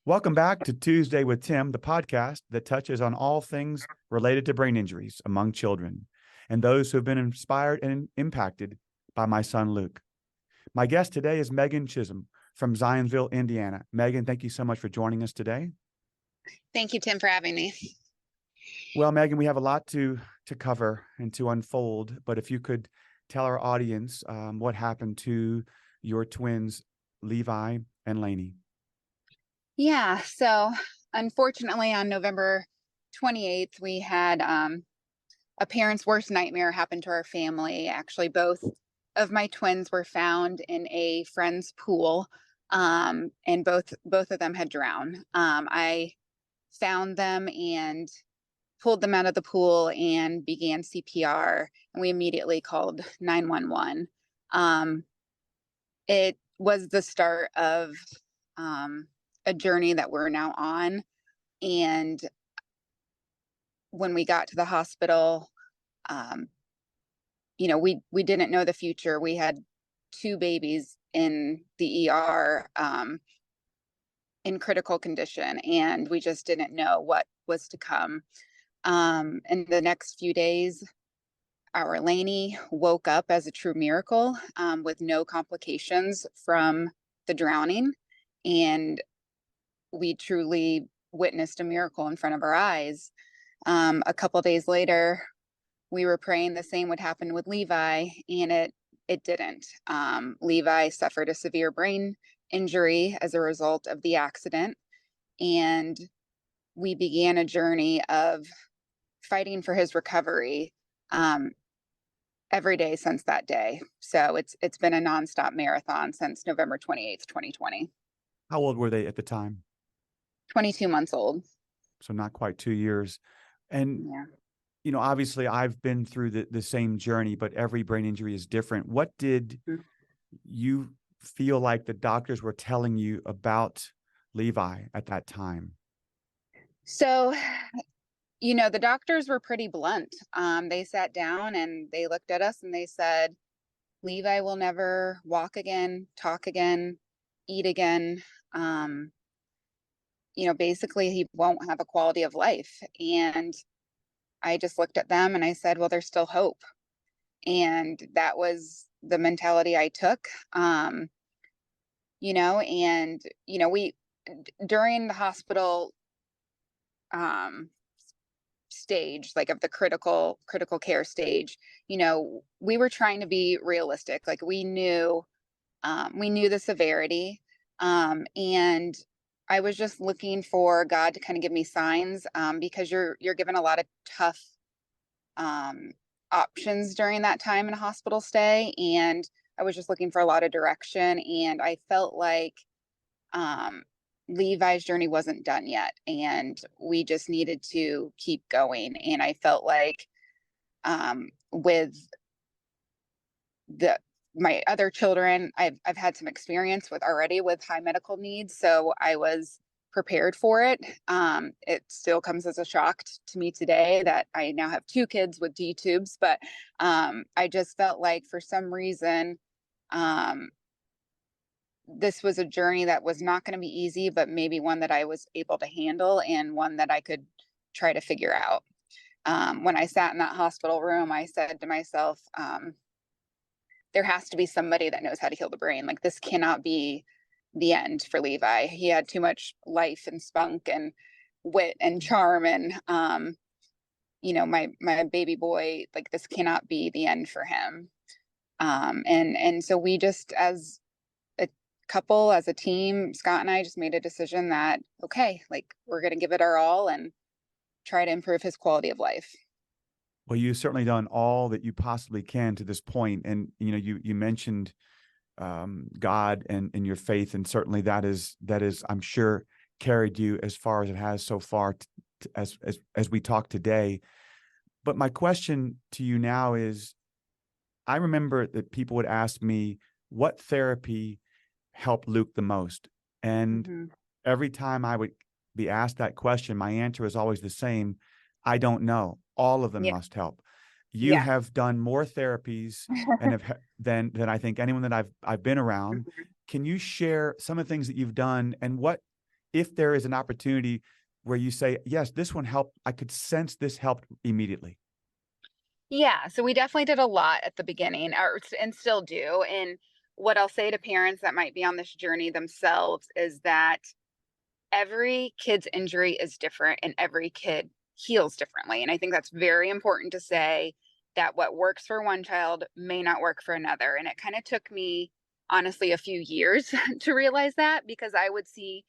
Welcome back to Tuesday with Tim, the podcast that touches on all things related to brain injuries among children and those who have been inspired and impacted by my son, Luke. My guest today is Megan Chisholm from Zionsville, Indiana. Megan, thank you so much for joining us today. Thank you, Tim, for having me. Well, Megan, we have a lot to cover and to unfold, but if you could tell our audience what happened to your twins, Levi and Lainey. Yeah, so unfortunately on November 28th, we had a parent's worst nightmare happen to our family. Actually, both of my twins were found in a friend's pool, and both of them had drowned. I found them and pulled them out of the pool and began CPR, and we immediately called 911. It was the start of a journey that we're now on. And when we got to the hospital, we didn't know the future. We had two babies in the ER in critical condition, and we just didn't know what was to come. In the next few days, our Lainey woke up as a true miracle, with no complications from the drowning. And we truly witnessed a miracle in front of our eyes. A couple days later, we were praying the same would happen with Levi, and it didn't. Levi suffered a severe brain injury as a result of the accident, and we began a journey of fighting for his recovery every day since that day. So it's been a nonstop marathon since November 28th, 2020. How old were they at the time? 22 months old. So not quite 2 years. And, Yeah. Obviously I've been through the same journey, but every brain injury is different. What did you feel like the doctors were telling you about Levi at that time? So, the doctors were pretty blunt. They sat down and they looked at us and they said, Levi will never walk again, talk again, eat again. Basically he won't have a quality of life. And I just looked at them and I said, well, there's still hope. And that was the mentality I took. We during the hospital stage, like of the critical care stage, we were trying to be realistic. Like we knew the severity, and I was just looking for God to kind of give me signs, because you're given a lot of tough options during that time in a hospital stay, and I was just looking for a lot of direction. And I felt like Levi's journey wasn't done yet, and we just needed to keep going. And I felt like with my other children, I've had some experience with already with high medical needs, so I was prepared for it. It still comes as a shock to me today that I now have two kids with D tubes, but I just felt like for some reason this was a journey that was not going to be easy, but maybe one that I was able to handle and one that I could try to figure out. When I sat in that hospital room, I said to myself, there has to be somebody that knows how to heal the brain. Like, this cannot be the end for Levi. He had too much life and spunk and wit and charm. And, my baby boy, like, this cannot be the end for him. And so we just, as a couple, as a team, Scott and I just made a decision that, okay, like, we're going to give it our all and try to improve his quality of life. Well, you've certainly done all that you possibly can to this point. And, you mentioned God and your faith. And certainly that is, I'm sure, carried you as far as it has so far as we talk today. But my question to you now is, I remember that people would ask me, what therapy helped Luke the most? And every time I would be asked that question, my answer is always the same. I don't know. All of them must help. You have done more therapies and than I think anyone that I've been around. Can you share some of the things that you've done and what if there is an opportunity where you say, yes, this one helped, I could sense this helped immediately. Yeah, so we definitely did a lot at the beginning, and still do. And what I'll say to parents that might be on this journey themselves is that every kid's injury is different and every kid heals differently. And I think that's very important to say, that what works for one child may not work for another. And it kind of took me, honestly, a few years to realize that, because I would see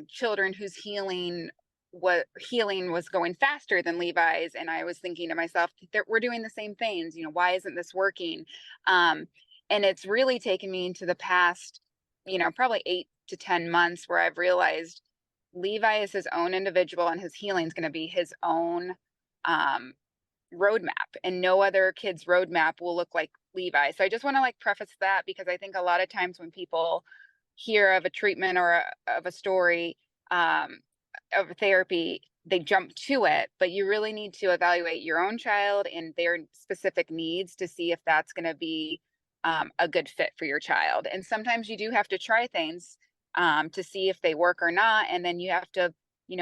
children whose healing was going faster than Levi's, and I was thinking to myself, that we're doing the same things. Why isn't this working? Um, and it's really taken me into the past, probably 8 to 10 months, where I've realized Levi is his own individual, and his healing is going to be his own um, roadmap, and no other kid's roadmap will look like Levi. So I just want to preface that, because I think a lot of times when people hear of a treatment or of a story, um, of therapy, they jump to it, but you really need to evaluate your own child and their specific needs to see if that's going to be a good fit for your child. And sometimes you do have to try things to see if they work or not, and then you have to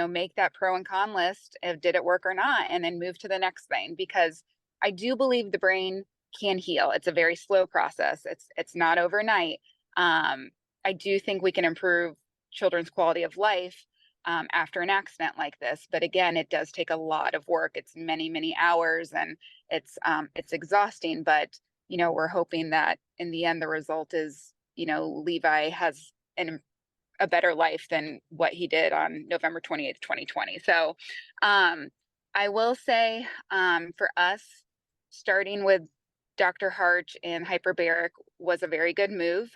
make that pro and con list of did it work or not, and then move to the next thing. Because I do believe the brain can heal. It's a very slow process. It's not overnight. I do think we can improve children's quality of life after an accident like this, but again, it does take a lot of work. It's many, many hours, and it's exhausting. But we're hoping that in the end, the result is Levi has a better life than what he did on November 28th, 2020. So I will say, for us, starting with Dr. Harch and hyperbaric was a very good move.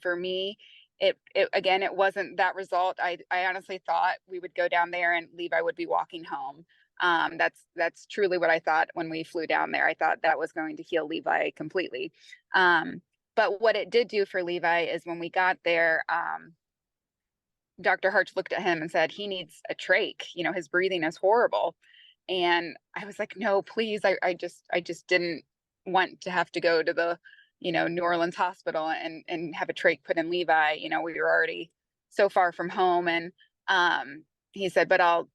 For me, it again, it wasn't that result. I honestly thought we would go down there and Levi would be walking home. That's truly what I thought when we flew down there. I thought that was going to heal Levi completely. But what it did do for Levi is when we got there, Dr. Harch looked at him and said, he needs a trach. His breathing is horrible. And I was like, no, please. I just didn't want to have to go to the, New Orleans hospital and have a trach put in Levi. We were already so far from home. And he said, but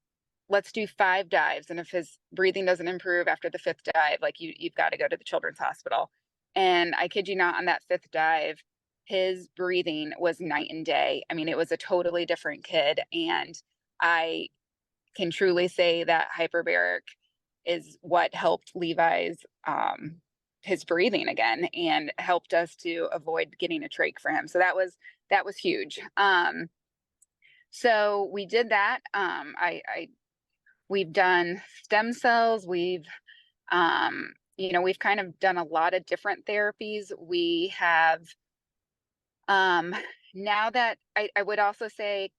let's do 5 dives. And if his breathing doesn't improve after the 5th dive, you've got to go to the children's hospital. And I kid you not, on that 5th dive, his breathing was night and day. I mean, it was a totally different kid. And I can truly say that hyperbaric is what helped Levi's his breathing again, and helped us to avoid getting a trach for him. So that was huge. So we did that. We've done stem cells. We've kind of done a lot of different therapies. We have now that I would also say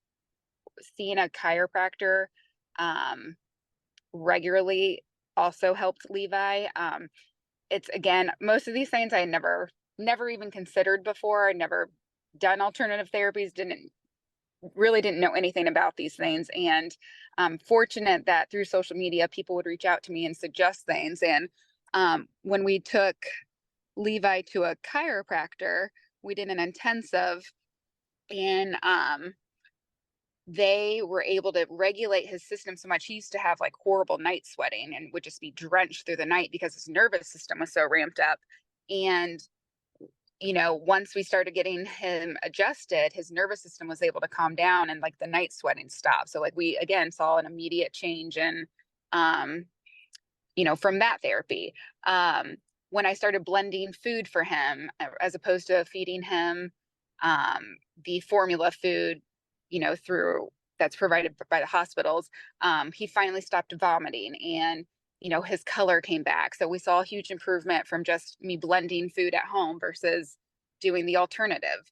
seeing a chiropractor regularly also helped Levi. It's, again, most of these things I never even considered before. I'd never done alternative therapies, didn't know anything about these things. And I'm fortunate that through social media, people would reach out to me and suggest things. And when we took Levi to a chiropractor, we did an intensive, and they were able to regulate his system so much. He used to have horrible night sweating and would just be drenched through the night because his nervous system was so ramped up. And once we started getting him adjusted, his nervous system was able to calm down, and the night sweating stopped. So we again saw an immediate change in from that therapy. When I started blending food for him, as opposed to feeding him the formula food, through that's provided by the hospitals, he finally stopped vomiting, and his color came back. So we saw a huge improvement from just me blending food at home versus doing the alternative.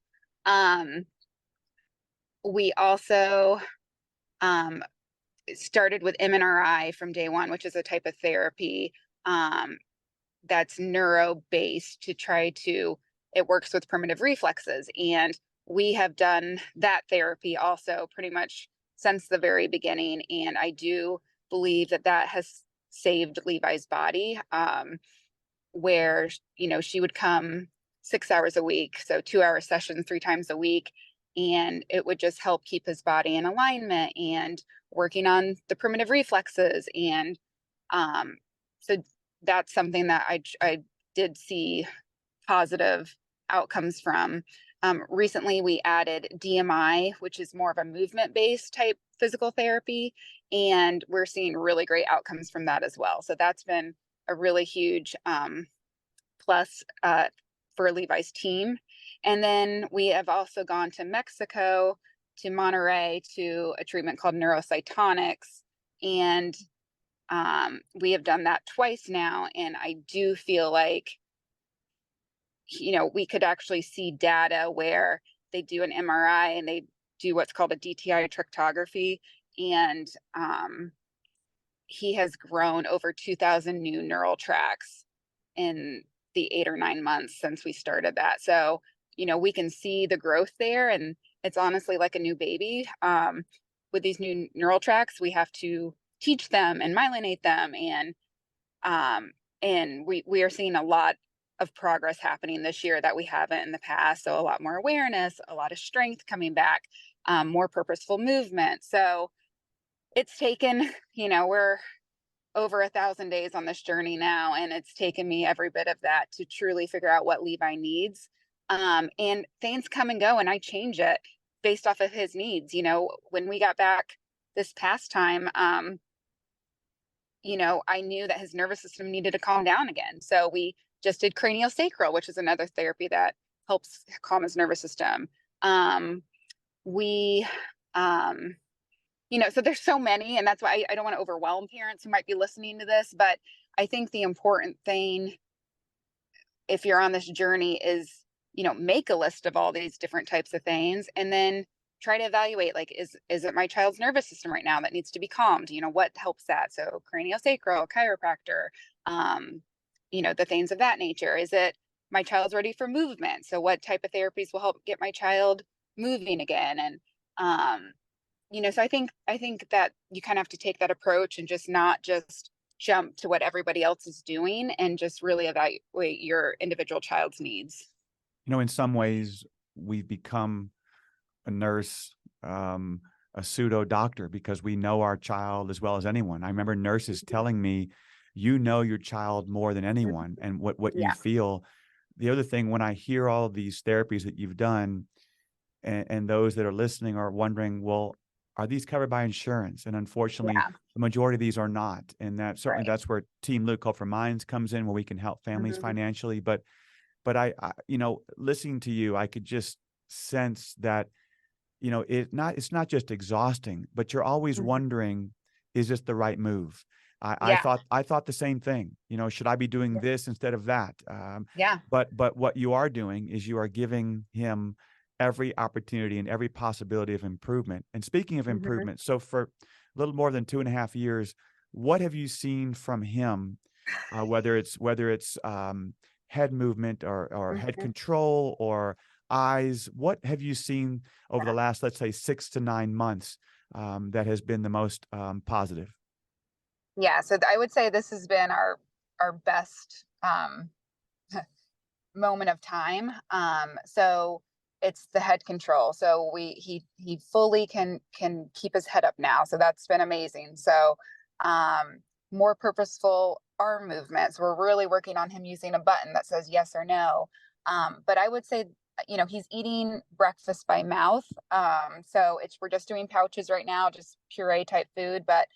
We also started with MNRI from day one, which is a type of therapy that's neuro-based to try to, it works with primitive reflexes. And we have done that therapy also pretty much since the very beginning. And I do believe that has saved Levi's body, where, she would come 6 hours a week. So 2-hour sessions 3 times a week. and it would just help keep his body in alignment and working on the primitive reflexes. And so that's something that I did see positive outcomes from. Recently, we added DMI, which is more of a movement-based type physical therapy, and we're seeing really great outcomes from that as well. So that's been a really huge plus for Levi's team. And then we have also gone to Mexico, to Monterey, to a treatment called neurocytonics, and we have done that twice now. And I do feel like, we could actually see data where they do an MRI and they do what's called a DTI tractography, and he has grown over 2,000 new neural tracts in the 8 or 9 months since we started that. So, we can see the growth there, and it's honestly like a new baby. With these new neural tracts, we have to teach them and myelinate them, and we are seeing a lot of progress happening this year that we haven't in the past. So a lot more awareness, a lot of strength coming back, more purposeful movement. So it's taken, we're over 1,000 days on this journey now, and it's taken me every bit of that to truly figure out what Levi needs. And things come and go, and I change it based off of his needs. When we got back this past time, I knew that his nervous system needed to calm down again. So we just did craniosacral, which is another therapy that helps calm his nervous system. We, so there's so many, and that's why I don't want to overwhelm parents who might be listening to this. But I think the important thing, if you're on this journey, is, make a list of all these different types of things, and then try to evaluate, like, is it my child's nervous system right now that needs to be calmed? What helps that? So craniosacral, chiropractor, the things of that nature. Is it my child's ready for movement? So what type of therapies will help get my child moving again? And, so I think that you kind of have to take that approach and just not just jump to what everybody else is doing, and just really evaluate your individual child's needs. In some ways, we've become a nurse, a pseudo doctor, because we know our child as well as anyone. I remember nurses telling me, your child more than anyone, and what you Yeah. feel. The other thing, when I hear all of these therapies that you've done, and those that are listening are wondering, well, are these covered by insurance? And unfortunately, Yeah. the majority of these are not. And Right. that's where Team Luke Hope for Minds comes in, where we can help families financially. But I listening to you, I could just sense that, it's not just exhausting, but you're always wondering, is this the right move? I Yeah. thought the same thing. Should I be doing this instead of that? Yeah. But what you are doing is you are giving him every opportunity and every possibility of improvement. And speaking of improvement, so for a little more than 2.5 years, what have you seen from him? Whether it's head movement or head control or eyes, what have you seen over the last, let's say, 6 to 9 months, that has been the most positive? Yeah. So I would say this has been our best moment of time. So it's the head control. So he fully can keep his head up now. So that's been amazing. So more purposeful arm movements. We're really working on him using a button that says yes or no. But I would say, he's eating breakfast by mouth. So we're just doing pouches right now, just puree type food, but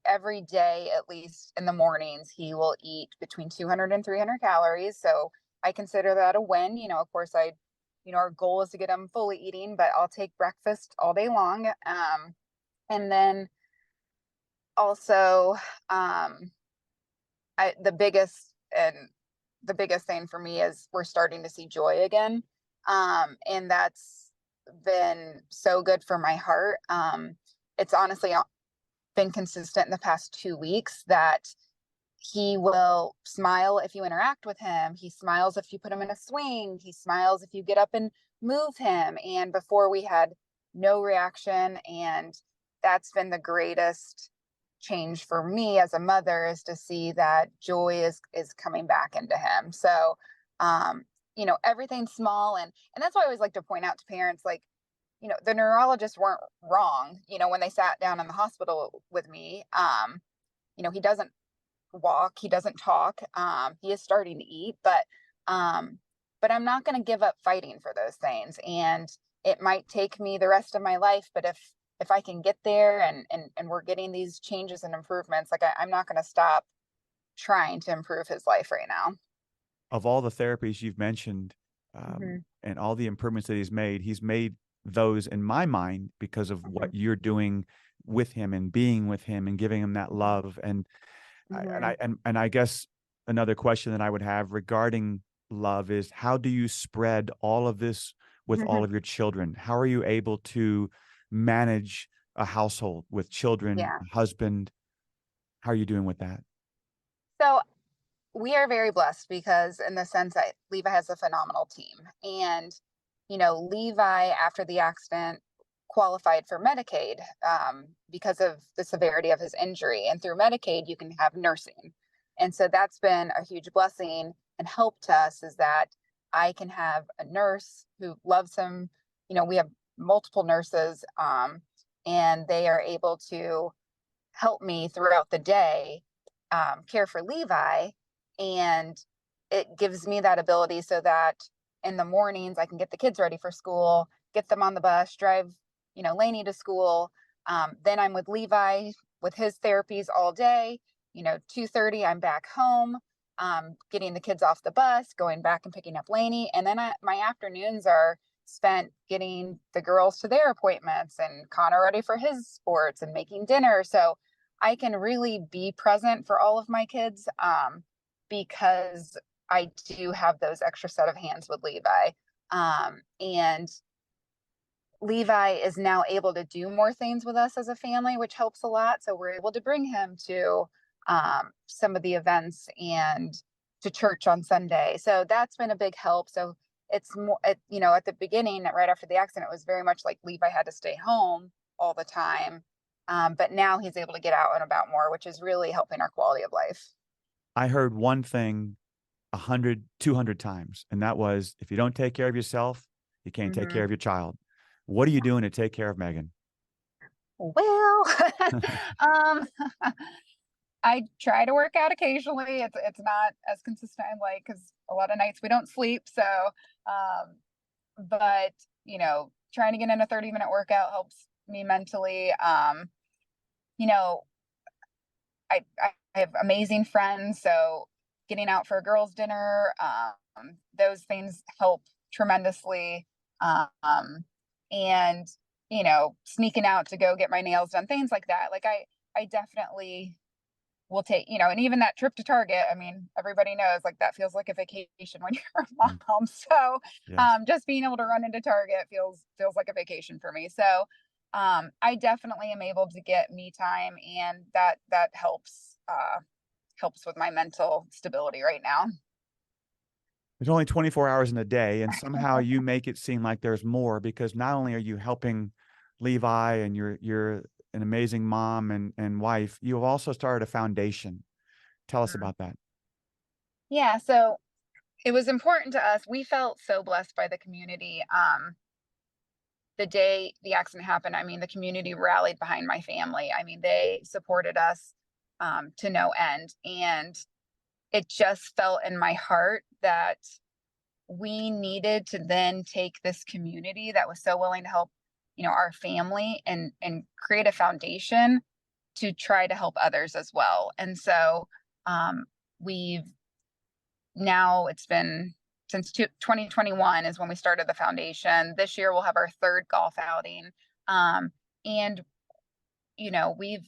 every day, at least in the mornings, he will eat between 200 and 300 calories. So I consider that a win. Of course, our goal is to get him fully eating, but I'll take breakfast all day long. And then also, the biggest thing for me is we're starting to see joy again. And that's been so good for my heart. It's honestly been consistent in the past 2 weeks that he will smile if you interact with him. He smiles if you put him in a swing. He smiles if you get up and move him. And before, we had no reaction. And that's been the greatest change for me as a mother, is to see that joy is coming back into him. So, everything's small. And that's why I always like to point out to parents, like, the neurologists weren't wrong, when they sat down in the hospital with me. He doesn't walk, he doesn't talk, he is starting to eat, um, but I'm not going to give up fighting for those things. And it might take me the rest of my life, but if I can get there, and we're getting these changes and improvements, like I'm not going to stop trying to improve his life right now. Of all the therapies you've mentioned, Hmm. and all the improvements that he's made those in my mind because of Hmm. what you're doing with him and being with him and giving him that love. And Hmm. I guess another question that I would have regarding love is, how do you spread all of this with all of your children? How are you able to manage a household with children, Yeah. husband? How are you doing with that? So we are very blessed because, in the sense that Levi has a phenomenal team. And, Levi, after the accident, qualified for Medicaid, because of the severity of his injury. And through Medicaid, you can have nursing. And so that's been a huge blessing and help to us, is that I can have a nurse who loves him. We have multiple nurses, and they are able to help me throughout the day, care for Levi. And it gives me that ability so that in the mornings I can get the kids ready for school, get them on the bus, drive, Lainey to school. Then I'm with Levi with his therapies all day. 2:30, I'm back home, getting the kids off the bus, going back and picking up Lainey. And then my afternoons are spent getting the girls to their appointments and Connor ready for his sports and making dinner. So I can really be present for all of my kids, because I do have those extra set of hands with Levi. And Levi is now able to do more things with us as a family, which helps a lot. So we're able to bring him to, some of the events and to church on Sunday. So that's been a big help. So it's more, at the beginning, right after the accident, it was very much like Levi had to stay home all the time. But now he's able to get out and about more, which is really helping our quality of life. I heard one thing 100, 200 times, and that was, if you don't take care of yourself, you can't take care Hmm. of your child. What are you doing to take care of Megan? Well, um, I try to work out occasionally. It's not as consistent as like, because a lot of nights we don't sleep. So, um, but trying to get in a 30-minute workout helps me mentally. You know, I have amazing friends, so getting out for a girls' dinner, those things help tremendously. Um, and sneaking out to go get my nails done, things like that. Like I definitely will take, and even that trip to Target, I mean, everybody knows, like, that feels like a vacation when you're a Mm, mom. So, yes. just being able to run into Target feels like a vacation for me. So, I definitely am able to get me time, and that helps with my mental stability right now. There's only 24 hours in a day, and somehow you make it seem like there's more, because not only are you helping Levi and you're an amazing mom and wife, you have also started a foundation. Tell us Mhm. about that. Yeah, so it was important to us. We felt so blessed by the community. The day the accident happened, I mean, the community rallied behind my family. I mean, they supported us, to no end. And it just felt in my heart that we needed to then take this community that was so willing to help, our family, and create a foundation to try to help others as well. And so, we've now, it's been since 2021 is when we started the foundation. This year we'll have our third golf outing. And we've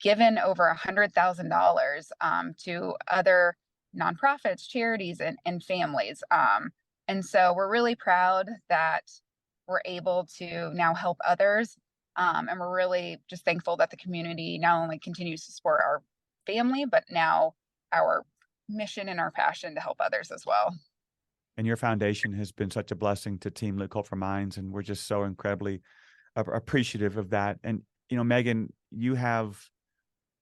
given over $100,000, to other nonprofits, charities, and families. And so we're really proud that we're able to now help others. And we're really just thankful that the community not only continues to support our family, but now our mission and our passion to help others as well. And your foundation has been such a blessing to Team Lit Hope for Minds, and we're just so incredibly appreciative of that. And Megan, you have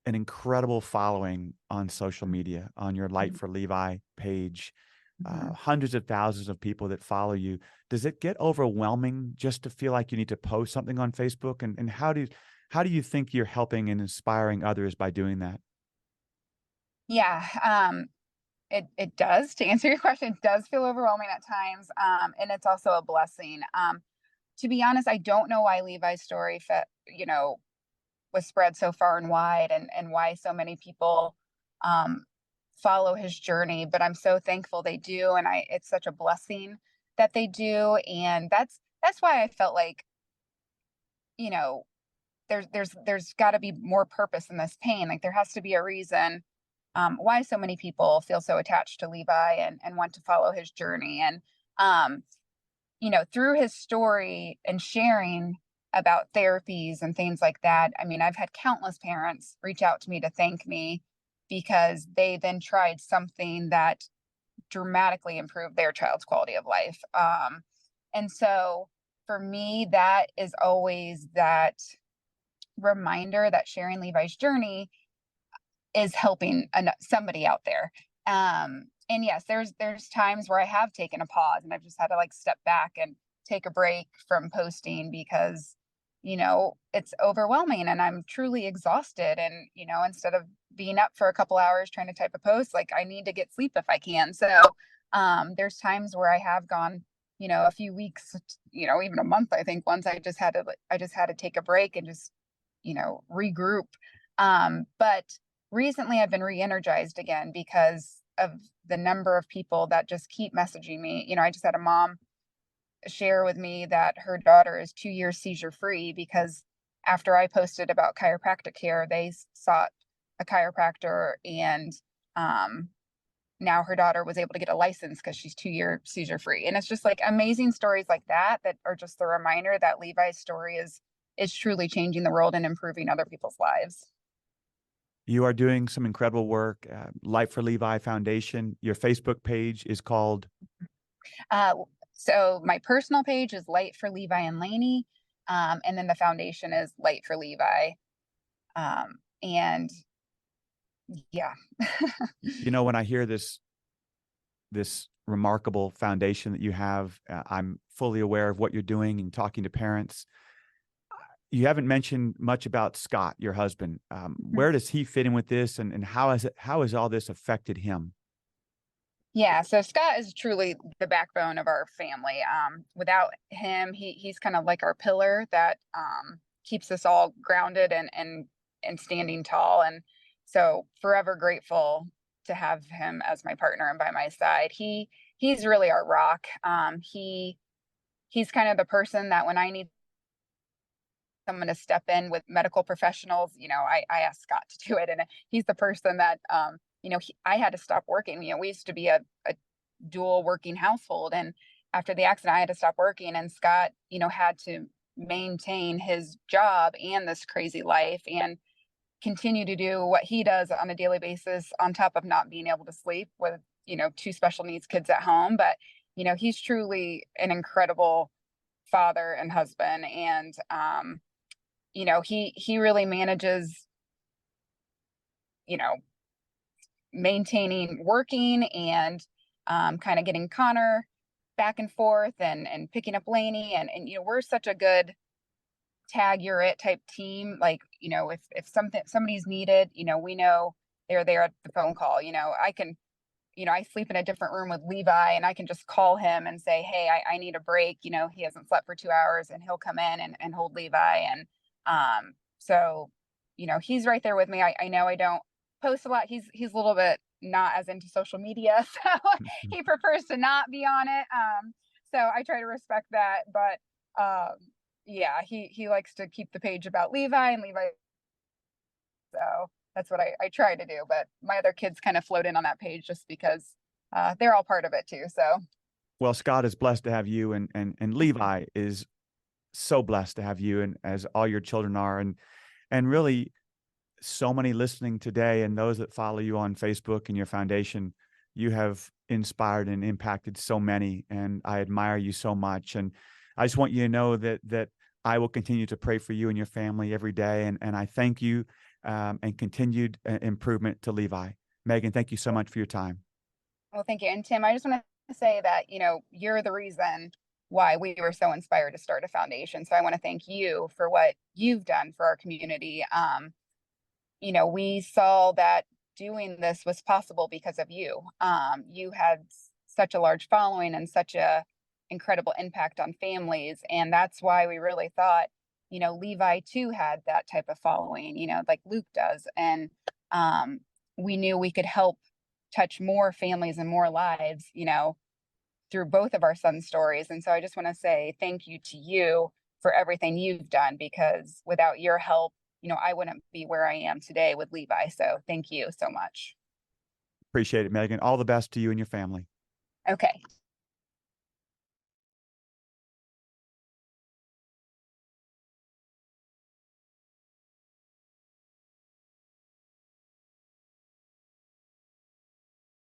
an incredible following on social media, on your Light for Levi page. Mhm. hundreds of thousands of people that follow you. Does it get overwhelming just to feel like you need to post something on Facebook? And how do you think you're helping and inspiring others by doing that? Yeah, it does. To answer your question, it does feel overwhelming at times, and it's also a blessing. To be honest, I don't know why Levi's story was spread so far and wide, and why so many people um, follow his journey. But I'm so thankful they do, and I it's such a blessing that they do, and that's why I felt like you know there's got to be more purpose in this pain. Like there has to be a reason why so many people feel so attached to Levi and want to follow his journey. And um, through his story and sharing about therapies and things like that, I mean, I've had countless parents reach out to me to thank me because they then tried something that dramatically improved their child's quality of life. And so for me, that is always that reminder that sharing Levi's journey is helping somebody out there. And yes, there's times where I have taken a pause and I've just had to like step back and take a break from posting because it's overwhelming and I'm truly exhausted. And instead of being up for a couple hours trying to type a post, like I need to get sleep if I can. So there's times where I have gone a few weeks, even a month. I think once I just had to take a break and just regroup. But recently I've been re-energized again because of the number of people that just keep messaging me. I just had a mom share with me that her daughter is 2 years seizure free because after I posted about chiropractic care, they sought a chiropractor, and um, now her daughter was able to get a license because she's 2 year seizure free. And it's just like amazing stories like that are just the reminder that Levi's story is truly changing the world and improving other people's lives. You are doing some incredible work. Light for Levi Foundation. Your Facebook page is called. Uh, so my personal page is Light for Levi and Laney, and then the foundation is Light for Levi. And yeah. When I hear this remarkable foundation that you have, I'm fully aware of what you're doing and talking to parents. You haven't mentioned much about Scott, your husband. Where does he fit in with this, and how has all this affected him? Yeah, so Scott is truly the backbone of our family. Without him, he's kind of like our pillar that keeps us all grounded and standing tall. And so forever grateful to have him as my partner and by my side. He's really our rock. He's kind of the person that when I need someone to step in with medical professionals, I ask Scott to do it. And he's the person that, I had to stop working. We used to be a dual working household. And after the accident, I had to stop working. And Scott, had to maintain his job and this crazy life and continue to do what he does on a daily basis on top of not being able to sleep with, two special needs kids at home. But, he's truly an incredible father and husband. And, he really manages, you know, maintaining working and kind of getting Connor back and forth and picking up Laney and we're such a good tag you're it type team. Like, if somebody's needed, we know they're there at the phone call. I can, I sleep in a different room with Levi and I can just call him and say, hey, I need a break. He hasn't slept for 2 hours and he'll come in and hold Levi. And so, he's right there with me. I know I don't post a lot. He's a little bit not as into social media. So he prefers to not be on it. So I try to respect that. But yeah, he likes to keep the page about Levi and Levi. So that's what I try to do. But my other kids kind of float in on that page just because they're all part of it too. So Well, Scott is blessed to have you, and mhm. Levi is so blessed to have you, and as all your children are, and really so many listening today, and those that follow you on Facebook and your foundation. You have inspired and impacted so many, and I admire you so much. And I just want you to know that I will continue to pray for you and your family every day, and I thank you, and continued improvement to Levi. Megan, thank you so much for your time. Well, thank you. And Tim, I just want to say that, you're the reason why we were so inspired to start a foundation. So I want to thank you for what you've done for our community. We saw that doing this was possible because of you. You had such a large following and such a incredible impact on families, and that's why we really thought, Levi too had that type of following, like Luke does, and we knew we could help touch more families and more lives, through both of our son's stories. And so I just want to say thank you to you for everything you've done, because without your help, I wouldn't be where I am today with Levi. So thank you so much. Appreciate it, Megan. All the best to you and your family. Okay.